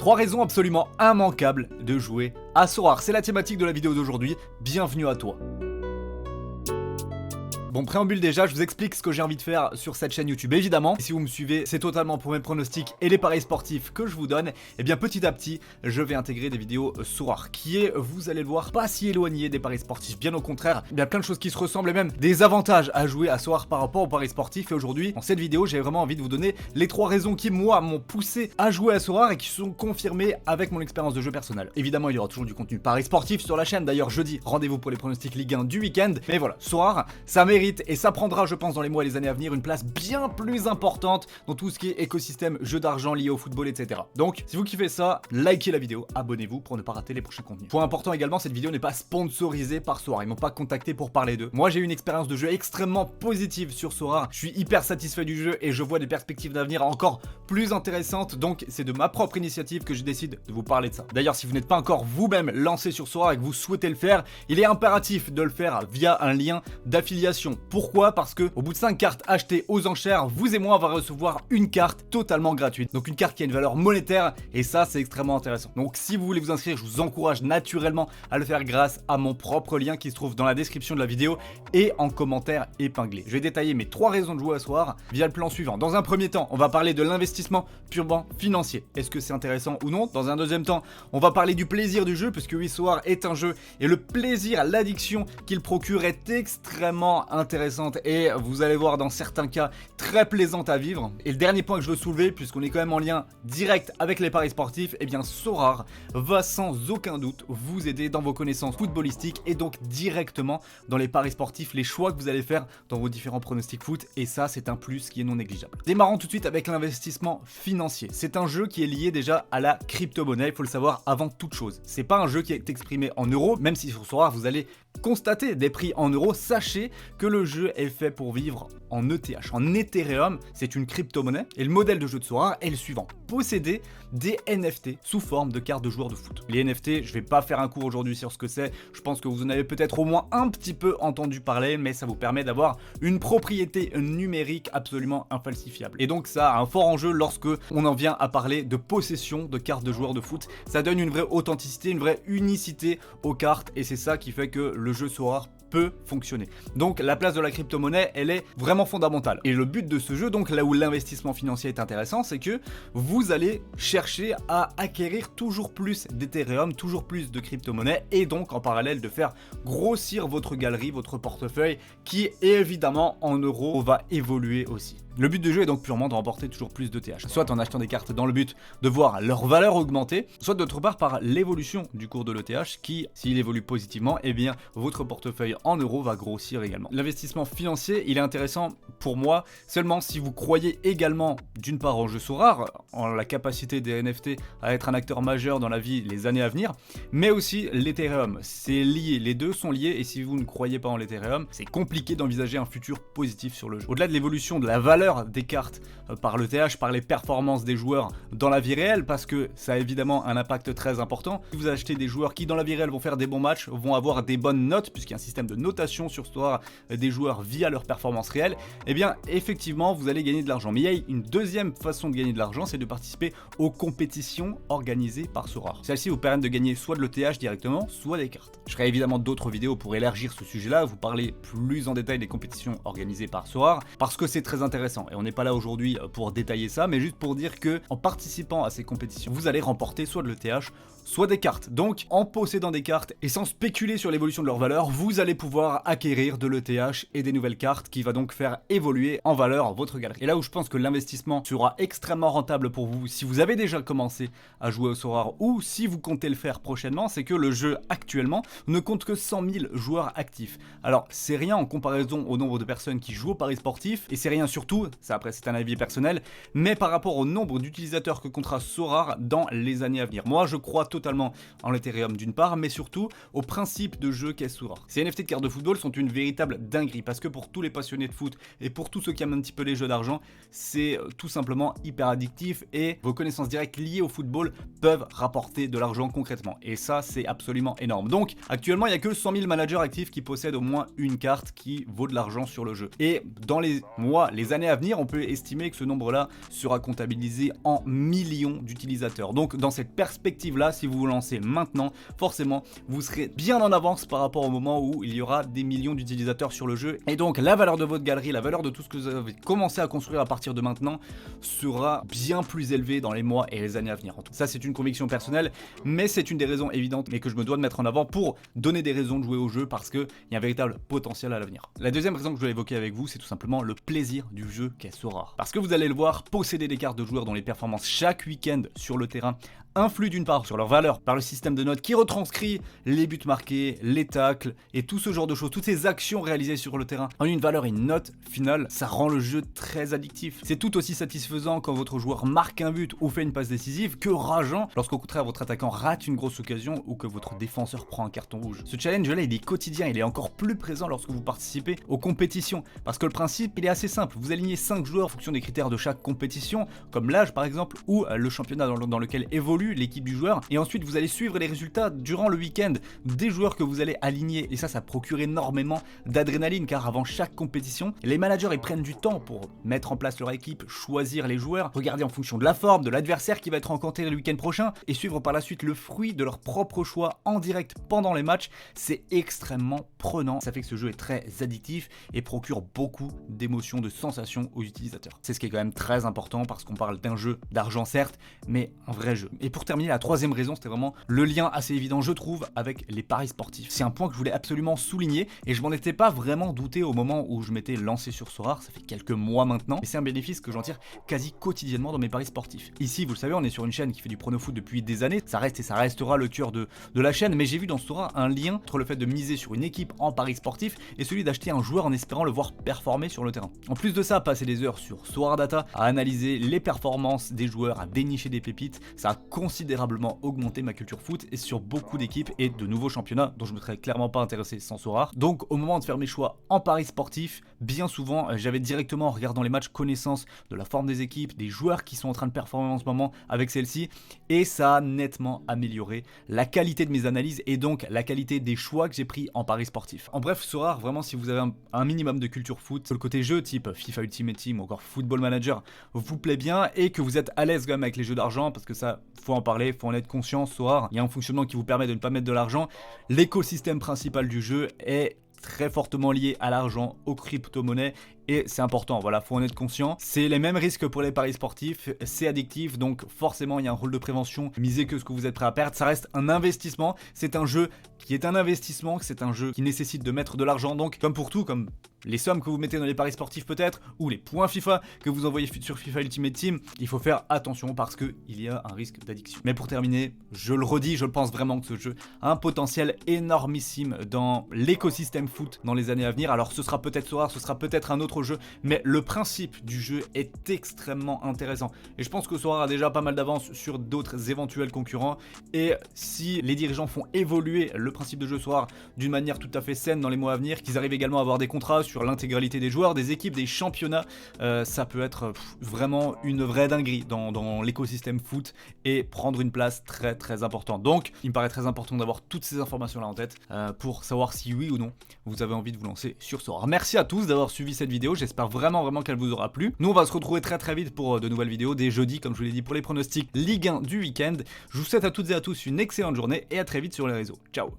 3 raisons absolument immanquables de jouer à Sorare. C'est la thématique de la vidéo d'aujourd'hui. Bienvenue à toi. Bon, préambule déjà, je vous explique ce que j'ai envie de faire sur cette chaîne YouTube évidemment. Et si vous me suivez, c'est totalement pour mes pronostics et les paris sportifs que je vous donne. Et bien petit à petit, je vais intégrer des vidéos Sorare qui est, vous allez le voir, pas si éloigné des paris sportifs. Bien au contraire, il y a plein de choses qui se ressemblent et même des avantages à jouer à Sorare par rapport aux paris sportifs. Et aujourd'hui, dans cette vidéo, j'ai vraiment envie de vous donner les 3 raisons qui, moi, m'ont poussé à jouer à Sorare et qui sont confirmées avec mon expérience de jeu personnelle. Évidemment, il y aura toujours du contenu paris sportif sur la chaîne. D'ailleurs, jeudi, rendez-vous pour les pronostics Ligue 1 du week-end. Mais voilà, Sorare, ça mérite et ça prendra, je pense, dans les mois et les années à venir, une place bien plus importante dans tout ce qui est écosystème jeu d'argent lié au football, etc. Donc, si vous kiffez ça, likez la vidéo, abonnez-vous pour ne pas rater les prochains contenus. Point important également, cette vidéo n'est pas sponsorisée par Sorare, ils m'ont pas contacté pour parler d'eux. Moi, j'ai eu une expérience de jeu extrêmement positive sur Sorare, je suis hyper satisfait du jeu et je vois des perspectives d'avenir encore plus intéressantes, donc c'est de ma propre initiative que je décide de vous parler de ça. D'ailleurs, si vous n'êtes pas encore vous-même lancé sur Sorare et que vous souhaitez le faire, il est impératif de le faire via un lien d'affiliation. Pourquoi ? Parce que au bout de 5 cartes achetées aux enchères, vous et moi on va recevoir une carte totalement gratuite. Donc une carte qui a une valeur monétaire et ça c'est extrêmement intéressant. Donc si vous voulez vous inscrire, je vous encourage naturellement à le faire grâce à mon propre lien qui se trouve dans la description de la vidéo et en commentaire épinglé. Je vais détailler mes 3 raisons de jouer à Sorare via le plan suivant. Dans un premier temps, on va parler de l'investissement purement financier. Est-ce que c'est intéressant ou non ? Dans un deuxième temps, on va parler du plaisir du jeu puisque oui, Sorare est un jeu et le plaisir, l'addiction qu'il procure est extrêmement intéressante et vous allez voir dans certains cas très plaisante à vivre. Et le dernier point que je veux soulever, puisqu'on est quand même en lien direct avec les paris sportifs, et bien Sorare va sans aucun doute vous aider dans vos connaissances footballistiques et donc directement dans les paris sportifs, les choix que vous allez faire dans vos différents pronostics foot, et ça c'est un plus qui est non négligeable. Démarrons tout de suite avec l'investissement financier. C'est un jeu qui est lié déjà à la crypto-monnaie, il faut le savoir avant toute chose. C'est pas un jeu qui est exprimé en euros, même si sur Sorare vous allez constater des prix en euros, sachez que le jeu est fait pour vivre en ETH, en Ethereum, c'est une crypto-monnaie et le modèle de jeu de Sorare est le suivant: posséder des NFT sous forme de cartes de joueurs de foot. Les NFT, je vais pas faire un cours aujourd'hui sur ce que c'est, je pense que vous en avez peut-être au moins un petit peu entendu parler, mais ça vous permet d'avoir une propriété numérique absolument infalsifiable. Et donc ça a un fort enjeu lorsque on en vient à parler de possession de cartes de joueurs de foot. Ça donne une vraie authenticité, une vraie unicité aux cartes et c'est ça qui fait que le jeu Sorare peut fonctionner. Donc la place de la crypto-monnaie, elle est vraiment fondamentale. Et le but de ce jeu, donc là où l'investissement financier est intéressant, c'est que vous allez chercher à acquérir toujours plus d'Ethereum, toujours plus de crypto-monnaie et donc en parallèle de faire grossir votre galerie, votre portefeuille qui évidemment en euros va évoluer aussi. Le but du jeu est donc purement de remporter toujours plus d'ETH, soit en achetant des cartes dans le but de voir leur valeur augmenter, soit d'autre part par l'évolution du cours de l'ETH qui, s'il évolue positivement, eh bien votre portefeuille en euros va grossir également. L'investissement financier, il est intéressant pour moi seulement si vous croyez également d'une part en jeu Sorare, en la capacité des NFT à être un acteur majeur dans la vie les années à venir, mais aussi l'Ethereum. C'est lié, les deux sont liés et si vous ne croyez pas en l'Ethereum, c'est compliqué d'envisager un futur positif sur le jeu. Au-delà de l'évolution de la valeur des cartes par l'ETH, par les performances des joueurs dans la vie réelle, parce que ça a évidemment un impact très important. Si vous achetez des joueurs qui dans la vie réelle vont faire des bons matchs, vont avoir des bonnes notes, puisqu'il y a un système de notation sur Sorare des joueurs via leurs performances réelles, eh bien effectivement vous allez gagner de l'argent. Mais il y a une deuxième façon de gagner de l'argent, c'est de participer aux compétitions organisées par Sorare. Celle-ci vous permet de gagner soit de l'ETH directement, soit des cartes. Je ferai évidemment d'autres vidéos pour élargir ce sujet-là, vous parler plus en détail des compétitions organisées par Sorare, parce que c'est très intéressant. Et on n'est pas là aujourd'hui pour détailler ça, mais juste pour dire que en participant à ces compétitions, vous allez remporter soit de l'ETH, soit des cartes. Donc en possédant des cartes et sans spéculer sur l'évolution de leur valeur, vous allez pouvoir acquérir de l'ETH et des nouvelles cartes qui va donc faire évoluer en valeur votre galerie. Et là où je pense que l'investissement sera extrêmement rentable pour vous si vous avez déjà commencé à jouer au Sorare ou si vous comptez le faire prochainement, c'est que le jeu actuellement ne compte que 100 000 joueurs actifs. Alors c'est rien en comparaison au nombre de personnes qui jouent au paris sportif et c'est rien surtout, ça après c'est un avis personnel, mais par rapport au nombre d'utilisateurs que comptera Sorare dans les années à venir. Moi je crois totalement en l'Ethereum d'une part, mais surtout au principe de jeu qu'est Sorare. Ces NFT de cartes de football sont une véritable dinguerie parce que pour tous les passionnés de foot et pour tous ceux qui aiment un petit peu les jeux d'argent, c'est tout simplement hyper addictif et vos connaissances directes liées au football peuvent rapporter de l'argent concrètement. Et ça, c'est absolument énorme. Donc, actuellement, il n'y a que 100 000 managers actifs qui possèdent au moins une carte qui vaut de l'argent sur le jeu. Et dans les mois, les années à venir, on peut estimer que ce nombre-là sera comptabilisé en millions d'utilisateurs. Donc dans cette perspective-là, si vous vous lancez maintenant, forcément, vous serez bien en avance par rapport au moment où il y aura des millions d'utilisateurs sur le jeu. Et donc la valeur de votre galerie, la valeur de tout ce que vous avez commencé à construire à partir de maintenant sera bien plus élevée dans les mois et les années à venir. En tout cas, ça c'est une conviction personnelle, mais c'est une des raisons évidentes et que je me dois de mettre en avant pour donner des raisons de jouer au jeu parce qu'il y a un véritable potentiel à l'avenir. La deuxième raison que je voulais évoquer avec vous, c'est tout simplement le plaisir du jeu qu'est Sorare. Parce que vous allez le voir, posséder des cartes de joueurs dont les performances chaque week-end sur le terrain influent d'une part sur leur valeur par le système de notes qui retranscrit les buts marqués, les tacles et tout ce genre de choses, toutes ces actions réalisées sur le terrain en une valeur et une note finale, ça rend le jeu très addictif. C'est tout aussi satisfaisant quand votre joueur marque un but ou fait une passe décisive que rageant lorsqu'au contraire votre attaquant rate une grosse occasion ou que votre défenseur prend un carton rouge. Ce challenge là il est quotidien, il est encore plus présent lorsque vous participez aux compétitions parce que le principe il est assez simple, vous alignez 5 joueurs en fonction des critères de chaque compétition comme l'âge par exemple ou le championnat dans lequel évolue l'équipe du joueur et ensuite vous allez suivre les résultats durant le week-end des joueurs que vous allez aligner et ça procure énormément d'adrénaline car avant chaque compétition les managers ils prennent du temps pour mettre en place leur équipe, choisir les joueurs, regarder en fonction de la forme, de l'adversaire qui va être rencontré le week-end prochain et suivre par la suite le fruit de leur propre choix en direct pendant les matchs. C'est extrêmement prenant, ça fait que ce jeu est très addictif et procure beaucoup d'émotions, de sensations aux utilisateurs. C'est ce qui est quand même très important parce qu'on parle d'un jeu d'argent certes, mais un vrai jeu. Et pour terminer, la troisième raison, c'était vraiment le lien assez évident, je trouve, avec les paris sportifs. C'est un point que je voulais absolument souligner et je m'en étais pas vraiment douté au moment où je m'étais lancé sur Sorare, ça fait quelques mois maintenant, et c'est un bénéfice que j'en tire quasi quotidiennement dans mes paris sportifs. Ici, vous le savez, on est sur une chaîne qui fait du prono-foot depuis des années, ça reste et ça restera le cœur de la chaîne, mais j'ai vu dans Sorare un lien entre le fait de miser sur une équipe en paris sportif et celui d'acheter un joueur en espérant le voir performer sur le terrain. En plus de ça, passer des heures sur Sorare Data à analyser les performances des joueurs, à dénicher des pépites, ça a considérablement augmenté ma culture foot et sur beaucoup d'équipes et de nouveaux championnats dont je me serais clairement pas intéressé sans Sorare. Donc au moment de faire mes choix en paris sportif, bien souvent j'avais directement en regardant les matchs connaissance de la forme des équipes, des joueurs qui sont en train de performer en ce moment avec celle-ci et ça a nettement amélioré la qualité de mes analyses et donc la qualité des choix que j'ai pris en paris sportif. En bref, Sorare, vraiment si vous avez un minimum de culture foot, le côté jeu type FIFA Ultimate Team ou encore Football Manager vous plaît bien et que vous êtes à l'aise quand même avec les jeux d'argent parce que ça faut en parler, faut en être conscient. Sorare, il y a un fonctionnement qui vous permet de ne pas mettre de l'argent. L'écosystème principal du jeu est très fortement lié à l'argent, aux crypto-monnaies et c'est important, voilà, faut en être conscient. C'est les mêmes risques pour les paris sportifs, c'est addictif, donc forcément il y a un rôle de prévention, misez que ce que vous êtes prêt à perdre, ça reste un investissement, c'est un jeu qui est un investissement, c'est un jeu qui nécessite de mettre de l'argent, donc comme pour tout, comme les sommes que vous mettez dans les paris sportifs peut-être, ou les points FIFA que vous envoyez sur FIFA Ultimate Team, il faut faire attention parce qu'il y a un risque d'addiction. Mais pour terminer, je le redis, je pense vraiment que ce jeu a un potentiel énormissime dans l'écosystème foot dans les années à venir. Alors ce sera peut-être Sorare, ce sera peut-être un autre jeu, mais le principe du jeu est extrêmement intéressant. Et je pense que Sorare a déjà pas mal d'avance sur d'autres éventuels concurrents. Et si les dirigeants font évoluer le principe de jeu Sorare d'une manière tout à fait saine dans les mois à venir, qu'ils arrivent également à avoir des contrats sur l'intégralité des joueurs, des équipes, des championnats, ça peut être vraiment une vraie dinguerie dans l'écosystème foot et prendre une place très très importante. Donc il me paraît très important d'avoir toutes ces informations là en tête pour savoir si oui ou non vous avez envie de vous lancer sur Sorare. Merci à tous d'avoir suivi cette vidéo, j'espère vraiment qu'elle vous aura plu. Nous on va se retrouver très vite pour de nouvelles vidéos dès jeudi comme je vous l'ai dit pour les pronostics Ligue 1 du week-end. Je vous souhaite à toutes et à tous une excellente journée et à très vite sur les réseaux. Ciao.